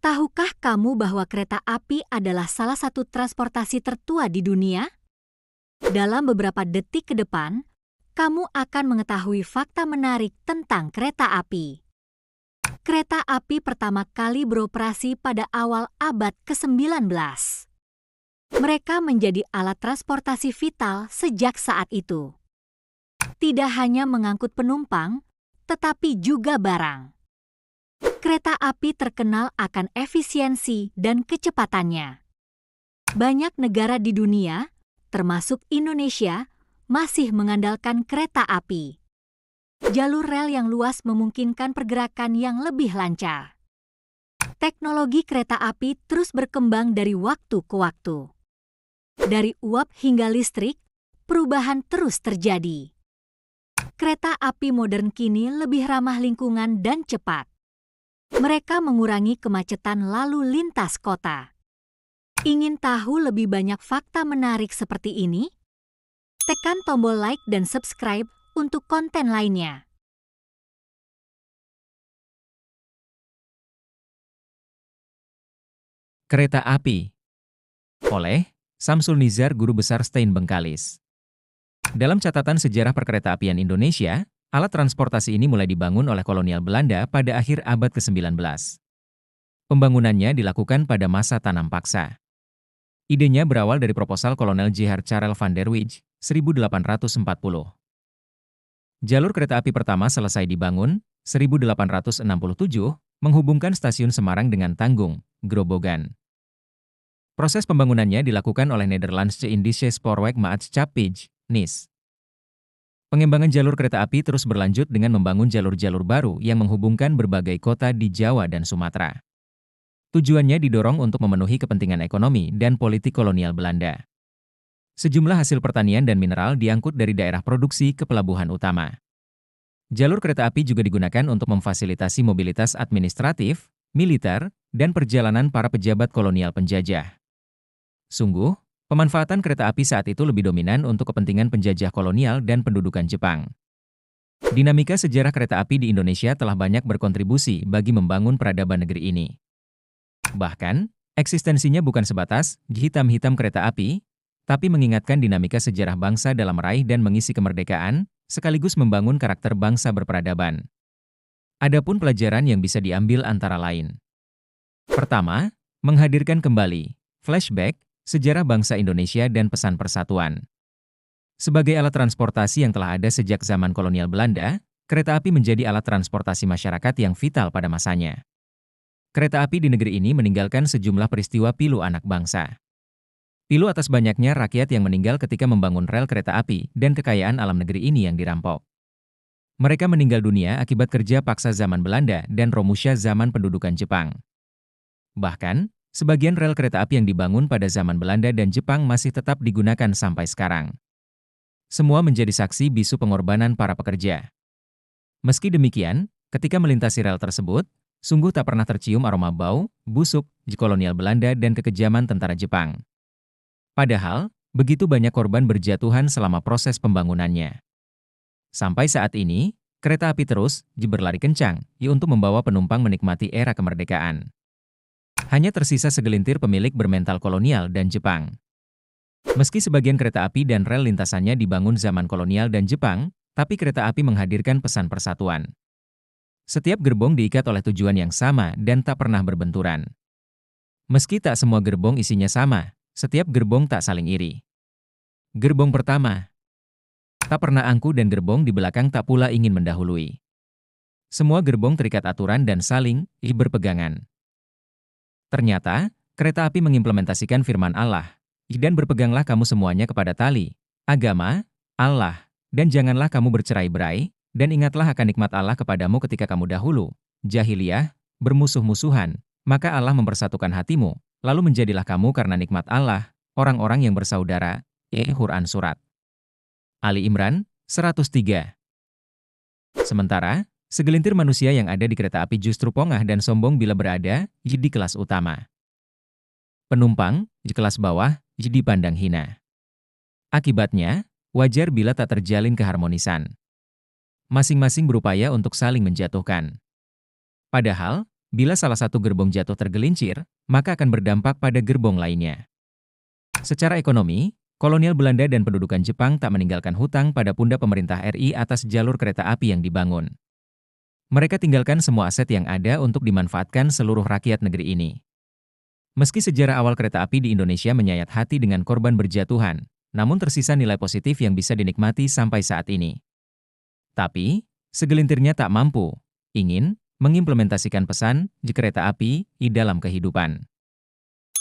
Tahukah kamu bahwa kereta api adalah salah satu transportasi tertua di dunia? Dalam beberapa detik ke depan, kamu akan mengetahui fakta menarik tentang kereta api. Kereta api pertama kali beroperasi pada awal abad ke-19. Mereka menjadi alat transportasi vital sejak saat itu. Tidak hanya mengangkut penumpang, tetapi juga barang. Kereta api terkenal akan efisiensi dan kecepatannya. Banyak negara di dunia, termasuk Indonesia, masih mengandalkan kereta api. Jalur rel yang luas memungkinkan pergerakan yang lebih lancar. Teknologi kereta api terus berkembang dari waktu ke waktu. Dari uap hingga listrik, perubahan terus terjadi. Kereta api modern kini lebih ramah lingkungan dan cepat. Mereka mengurangi kemacetan lalu lintas kota. Ingin tahu lebih banyak fakta menarik seperti ini? Tekan tombol like dan subscribe untuk konten lainnya. Kereta api oleh Samsul Nizar, Guru Besar Stein Bengkalis. Dalam catatan sejarah perkeretaapian Indonesia, alat transportasi ini mulai dibangun oleh kolonial Belanda pada akhir abad ke-19. Pembangunannya dilakukan pada masa tanam paksa. Idenya berawal dari proposal Kolonel J. Charles van der Wijk, 1840. Jalur kereta api pertama selesai dibangun, 1867, menghubungkan stasiun Semarang dengan Tanggung, Grobogan. Proses pembangunannya dilakukan oleh Nederlandse Indische Spoorwegmaatschappij, NIS. Pengembangan jalur kereta api terus berlanjut dengan membangun jalur-jalur baru yang menghubungkan berbagai kota di Jawa dan Sumatera. Tujuannya didorong untuk memenuhi kepentingan ekonomi dan politik kolonial Belanda. Sejumlah hasil pertanian dan mineral diangkut dari daerah produksi ke pelabuhan utama. Jalur kereta api juga digunakan untuk memfasilitasi mobilitas administratif, militer, dan perjalanan para pejabat kolonial penjajah. Sungguh, pemanfaatan kereta api saat itu lebih dominan untuk kepentingan penjajah kolonial dan pendudukan Jepang. Dinamika sejarah kereta api di Indonesia telah banyak berkontribusi bagi membangun peradaban negeri ini. Bahkan, eksistensinya bukan sebatas hitam-hitam kereta api, tapi mengingatkan dinamika sejarah bangsa dalam meraih dan mengisi kemerdekaan, sekaligus membangun karakter bangsa berperadaban. Adapun pelajaran yang bisa diambil antara lain. Pertama, menghadirkan kembali flashback sejarah bangsa Indonesia dan pesan persatuan. Sebagai alat transportasi yang telah ada sejak zaman kolonial Belanda, kereta api menjadi alat transportasi masyarakat yang vital pada masanya. Kereta api di negeri ini meninggalkan sejumlah peristiwa pilu anak bangsa. Pilu atas banyaknya rakyat yang meninggal ketika membangun rel kereta api dan kekayaan alam negeri ini yang dirampok. Mereka meninggal dunia akibat kerja paksa zaman Belanda dan Romusha zaman pendudukan Jepang. Bahkan, sebagian rel kereta api yang dibangun pada zaman Belanda dan Jepang masih tetap digunakan sampai sekarang. Semua menjadi saksi bisu pengorbanan para pekerja. Meski demikian, ketika melintasi rel tersebut, sungguh tak pernah tercium aroma bau, busuk, kolonial Belanda dan kekejaman tentara Jepang. Padahal, begitu banyak korban berjatuhan selama proses pembangunannya. Sampai saat ini, kereta api terus berlari kencang untuk membawa penumpang menikmati era kemerdekaan. Hanya tersisa segelintir pemilik bermental kolonial dan Jepang. Meski sebagian kereta api dan rel lintasannya dibangun zaman kolonial dan Jepang, tapi kereta api menghadirkan pesan persatuan. Setiap gerbong diikat oleh tujuan yang sama dan tak pernah berbenturan. Meski tak semua gerbong isinya sama, setiap gerbong tak saling iri. Gerbong pertama tak pernah angku dan gerbong di belakang tak pula ingin mendahului. Semua gerbong terikat aturan dan saling berpegangan. Ternyata, kereta api mengimplementasikan firman Allah, dan berpeganglah kamu semuanya kepada tali, agama, Allah, dan janganlah kamu bercerai-berai, dan ingatlah akan nikmat Allah kepadamu ketika kamu dahulu, jahiliyah, bermusuh-musuhan, maka Allah mempersatukan hatimu, lalu menjadilah kamu karena nikmat Allah, orang-orang yang bersaudara. Quran Surat Ali Imran, 103. Sementara, segelintir manusia yang ada di kereta api justru pongah dan sombong bila berada di kelas utama. Penumpang, di kelas bawah, dipandang hina. Akibatnya, wajar bila tak terjalin keharmonisan. Masing-masing berupaya untuk saling menjatuhkan. Padahal, Bila salah satu gerbong jatuh tergelincir, maka akan berdampak pada gerbong lainnya. Secara ekonomi, kolonial Belanda dan pendudukan Jepang tak meninggalkan hutang pada pundak pemerintah RI atas jalur kereta api yang dibangun. Mereka tinggalkan semua aset yang ada untuk dimanfaatkan seluruh rakyat negeri ini. Meski sejarah awal kereta api di Indonesia menyayat hati dengan korban berjatuhan, namun tersisa nilai positif yang bisa dinikmati sampai saat ini. Tapi, segelintirnya tak mampu, ingin, mengimplementasikan pesan di kereta api di dalam kehidupan.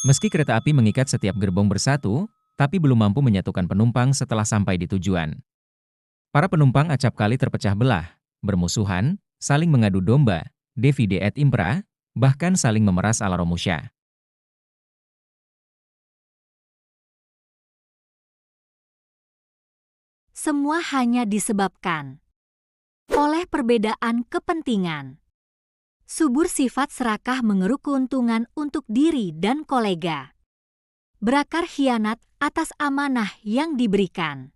Meski kereta api mengikat setiap gerbong bersatu, tapi belum mampu menyatukan penumpang setelah sampai di tujuan. Para penumpang acap kali terpecah belah, bermusuhan, saling mengadu domba, divide et impera, bahkan saling memeras ala Romusha. Semua hanya disebabkan oleh perbedaan kepentingan. Subur sifat serakah mengeruk keuntungan untuk diri dan kolega. Berakar khianat atas amanah yang diberikan.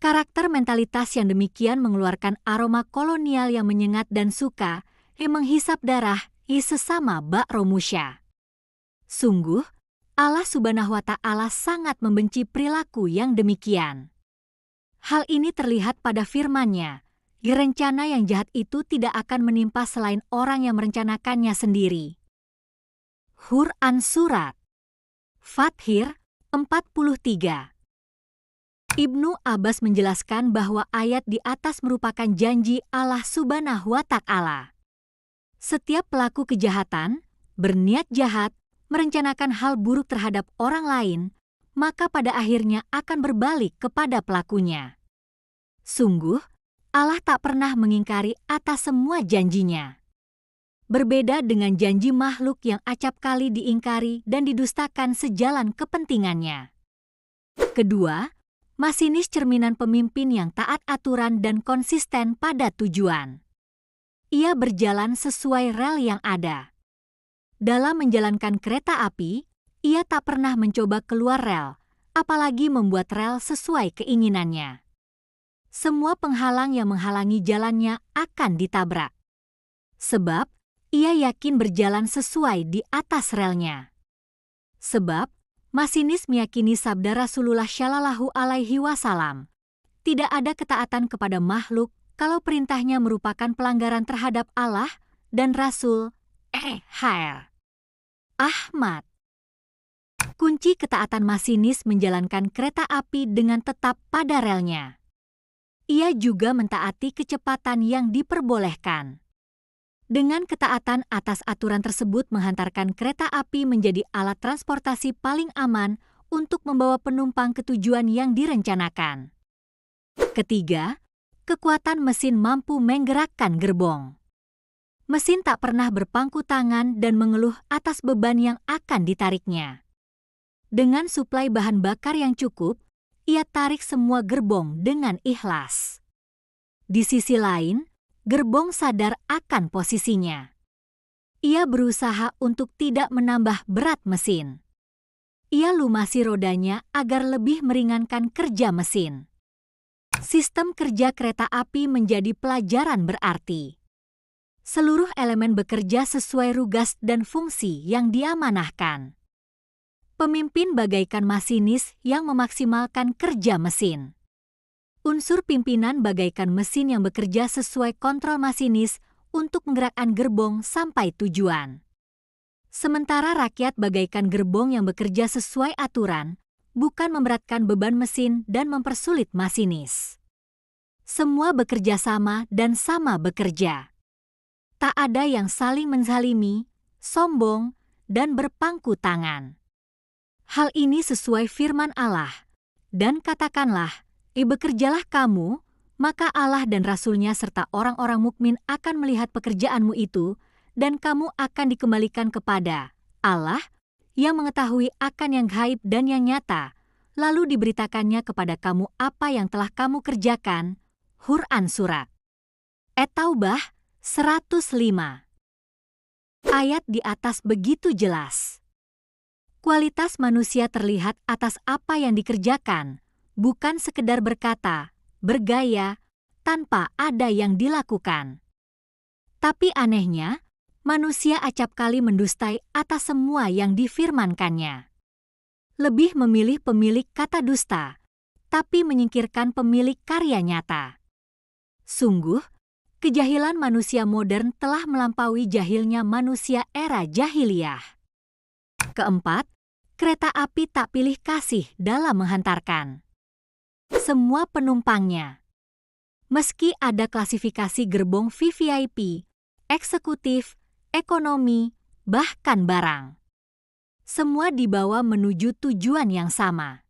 Karakter mentalitas yang demikian mengeluarkan aroma kolonial yang menyengat dan suka yang menghisap darah sesama bak Romusha. Sungguh, Allah Subhanahu wa Ta'ala sangat membenci perilaku yang demikian. Hal ini terlihat pada firman-Nya. Rencana yang jahat itu tidak akan menimpa selain orang yang merencanakannya sendiri. Quran Surat Fathir 43. Ibnu Abbas menjelaskan bahwa ayat di atas merupakan janji Allah Subhanahu wa Ta'ala. Setiap pelaku kejahatan, berniat jahat, merencanakan hal buruk terhadap orang lain, maka pada akhirnya akan berbalik kepada pelakunya. Sungguh, Allah tak pernah mengingkari atas semua janjinya. Berbeda dengan janji makhluk yang acap kali diingkari dan didustakan sejalan kepentingannya. Kedua, masinis cerminan pemimpin yang taat aturan dan konsisten pada tujuan. Ia berjalan sesuai rel yang ada. Dalam menjalankan kereta api, ia tak pernah mencoba keluar rel, apalagi membuat rel sesuai keinginannya. Semua penghalang yang menghalangi jalannya akan ditabrak. Sebab, ia yakin berjalan sesuai di atas relnya. Sebab, masinis meyakini sabda Rasulullah Shallallahu Alaihi Wasallam, tidak ada ketaatan kepada makhluk kalau perintahnya merupakan pelanggaran terhadap Allah dan Rasul. Hr. Ahmad. Kunci ketaatan masinis menjalankan kereta api dengan tetap pada relnya. Ia juga mentaati kecepatan yang diperbolehkan. Dengan ketaatan atas aturan tersebut menghantarkan kereta api menjadi alat transportasi paling aman untuk membawa penumpang ke tujuan yang direncanakan. Ketiga, kekuatan mesin mampu menggerakkan gerbong. Mesin tak pernah berpangku tangan dan mengeluh atas beban yang akan ditariknya. Dengan suplai bahan bakar yang cukup, ia tarik semua gerbong dengan ikhlas. Di sisi lain, gerbong sadar akan posisinya. Ia berusaha untuk tidak menambah berat mesin. Ia lumasi rodanya agar lebih meringankan kerja mesin. Sistem kerja kereta api menjadi pelajaran berarti. Seluruh elemen bekerja sesuai tugas dan fungsi yang diamanahkan. Pemimpin bagaikan masinis yang memaksimalkan kerja mesin. Unsur pimpinan bagaikan mesin yang bekerja sesuai kontrol masinis untuk menggerakkan gerbong sampai tujuan. Sementara rakyat bagaikan gerbong yang bekerja sesuai aturan, bukan memberatkan beban mesin dan mempersulit masinis. Semua bekerja sama dan sama bekerja. Tak ada yang saling menzalimi, sombong, dan berpangku tangan. Hal ini sesuai firman Allah. Dan katakanlah, bekerjalah kamu, maka Allah dan Rasul-Nya serta orang-orang mukmin akan melihat pekerjaanmu itu, dan kamu akan dikembalikan kepada Allah yang mengetahui akan yang gaib dan yang nyata, lalu diberitakannya kepada kamu apa yang telah kamu kerjakan. Quran Surat At-Taubah 105. Ayat di atas begitu jelas. Kualitas manusia terlihat atas apa yang dikerjakan, bukan sekedar berkata, bergaya, tanpa ada yang dilakukan. Tapi anehnya, Manusia acap kali mendustai atas semua yang difirmankannya. Lebih memilih pemilik kata dusta, tapi menyingkirkan pemilik karya nyata. Sungguh, kejahilan manusia modern telah melampaui jahilnya manusia era jahiliyah. Keempat, kereta api tak pilih kasih dalam menghantarkan semua penumpangnya. Meski ada klasifikasi gerbong VVIP, eksekutif, ekonomi, bahkan barang, semua dibawa menuju tujuan yang sama.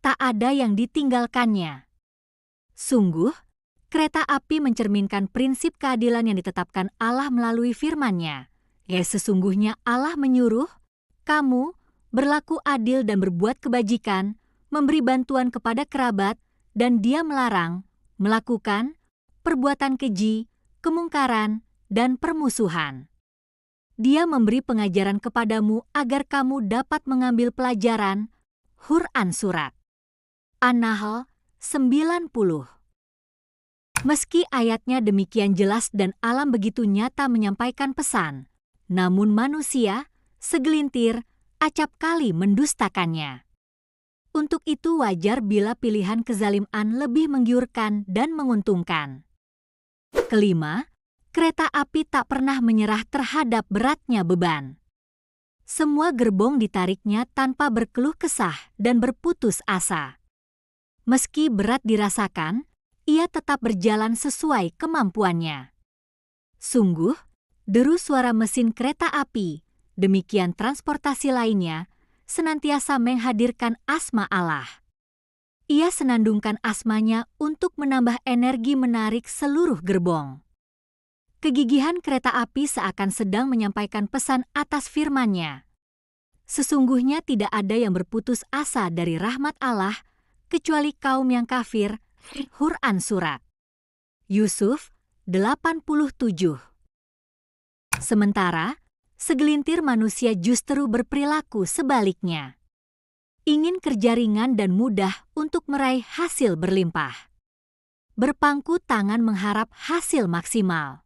Tak ada yang ditinggalkannya. Sungguh, kereta api mencerminkan prinsip keadilan yang ditetapkan Allah melalui firman-Nya. Sesungguhnya Allah menyuruh kamu berlaku adil dan berbuat kebajikan, memberi bantuan kepada kerabat, dan Dia melarang melakukan perbuatan keji, kemungkaran, dan permusuhan. Dia memberi pengajaran kepadamu agar kamu dapat mengambil pelajaran. Quran Surat An-Nahl 90. Meski ayatnya demikian jelas dan alam begitu nyata menyampaikan pesan, namun manusia, segelintir, acap kali mendustakannya. Untuk itu wajar bila pilihan kezaliman lebih menggiurkan dan menguntungkan. Kelima, kereta api tak pernah menyerah terhadap beratnya beban. Semua gerbong ditariknya tanpa berkeluh kesah dan berputus asa. Meski berat dirasakan, ia tetap berjalan sesuai kemampuannya. Sungguh, deru suara mesin kereta api, demikian transportasi lainnya, senantiasa menghadirkan asma Allah. Ia senandungkan asmanya untuk menambah energi menarik seluruh gerbong. Kegigihan kereta api seakan sedang menyampaikan pesan atas firman-Nya. Sesungguhnya tidak ada yang berputus asa dari rahmat Allah, kecuali kaum yang kafir. Quran Surat Yusuf 87. Sementara, segelintir manusia justru berperilaku sebaliknya. Ingin kerja ringan dan mudah untuk meraih hasil berlimpah. Berpangku tangan mengharap hasil maksimal.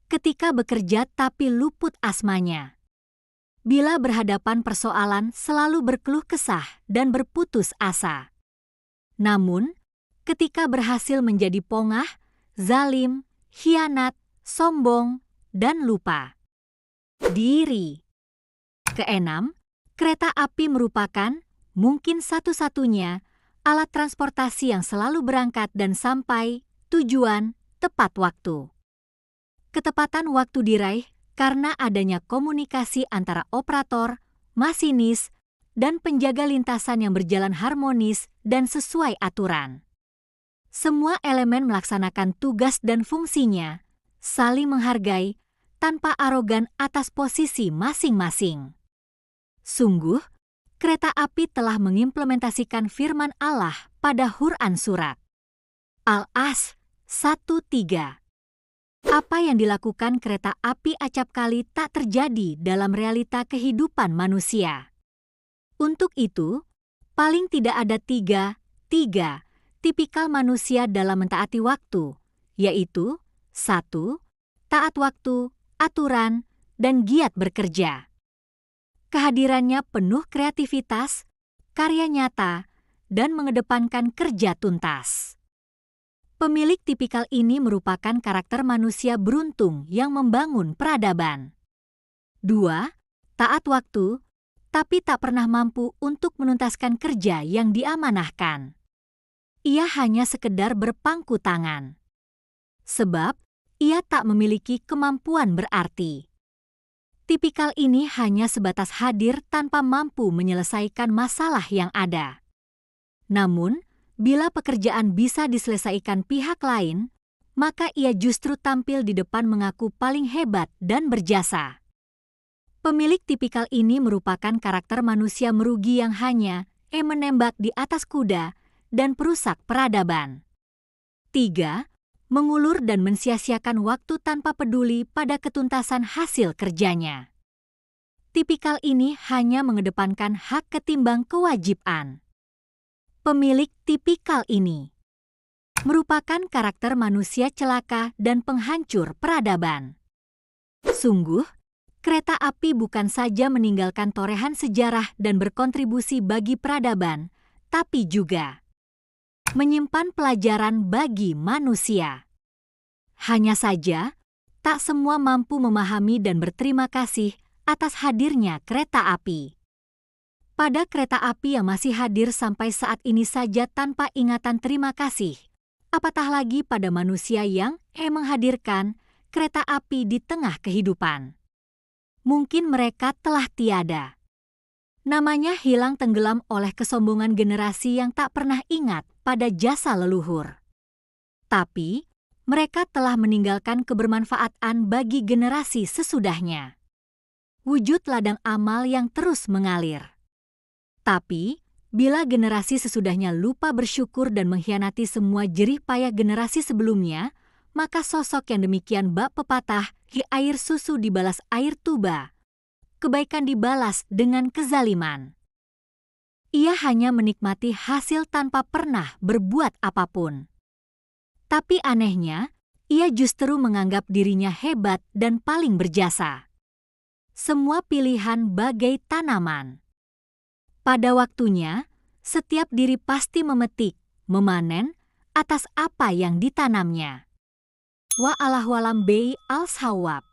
Ketika bekerja tapi luput asmanya. Bila berhadapan persoalan selalu berkeluh kesah dan berputus asa. Namun, ketika berhasil menjadi pongah, zalim, khianat, sombong, dan lupa diri. Keenam, kereta api merupakan mungkin satu-satunya alat transportasi yang selalu berangkat dan sampai tujuan tepat waktu. Ketepatan waktu diraih karena adanya komunikasi antara operator, masinis, dan penjaga lintasan yang berjalan harmonis dan sesuai aturan. Semua elemen melaksanakan tugas dan fungsinya, saling menghargai, tanpa arogan atas posisi masing-masing. Sungguh, kereta api telah mengimplementasikan firman Allah pada Quran Surat Al-Asr 1:3. Apa yang dilakukan kereta api acap kali tak terjadi dalam realita kehidupan manusia. Untuk itu, paling tidak ada tiga tipikal manusia dalam mentaati waktu, yaitu 1. Taat waktu, aturan, dan giat bekerja. Kehadirannya penuh kreativitas, karya nyata, dan mengedepankan kerja tuntas. Pemilik tipikal ini merupakan karakter manusia beruntung yang membangun peradaban. 2. Taat waktu, tapi tak pernah mampu untuk menuntaskan kerja yang diamanahkan. Ia hanya sekedar berpangku tangan. Sebab, ia tak memiliki kemampuan berarti. Tipikal ini hanya sebatas hadir tanpa mampu menyelesaikan masalah yang ada. Namun, bila pekerjaan bisa diselesaikan pihak lain, maka ia justru tampil di depan mengaku paling hebat dan berjasa. Pemilik tipikal ini merupakan karakter manusia merugi yang hanya menembak di atas kuda dan perusak peradaban. 3. Mengulur dan mensia-siakan waktu tanpa peduli pada ketuntasan hasil kerjanya. Tipikal ini hanya mengedepankan hak ketimbang kewajiban. Pemilik tipikal ini merupakan karakter manusia celaka dan penghancur peradaban. Sungguh, kereta api bukan saja meninggalkan torehan sejarah dan berkontribusi bagi peradaban, tapi juga menyimpan pelajaran bagi manusia. Hanya saja, tak semua mampu memahami dan berterima kasih atas hadirnya kereta api. Pada kereta api yang masih hadir sampai saat ini saja tanpa ingatan terima kasih, apatah lagi pada manusia yang menghadirkan kereta api di tengah kehidupan. Mungkin mereka telah tiada. Namanya hilang tenggelam oleh kesombongan generasi yang tak pernah ingat pada jasa leluhur. Tapi, mereka telah meninggalkan kebermanfaatan bagi generasi sesudahnya. Wujud ladang amal yang terus mengalir. Tapi, bila generasi sesudahnya lupa bersyukur dan mengkhianati semua jerih payah generasi sebelumnya, maka sosok yang demikian bak pepatah, air susu dibalas air tuba. Kebaikan dibalas dengan kezaliman. Ia hanya menikmati hasil tanpa pernah berbuat apapun. Tapi anehnya, ia justru menganggap dirinya hebat dan paling berjasa. Semua pilihan bagai tanaman. Pada waktunya, setiap diri pasti memetik, memanen atas apa yang ditanamnya. Wa'alahualam bi al-sawab.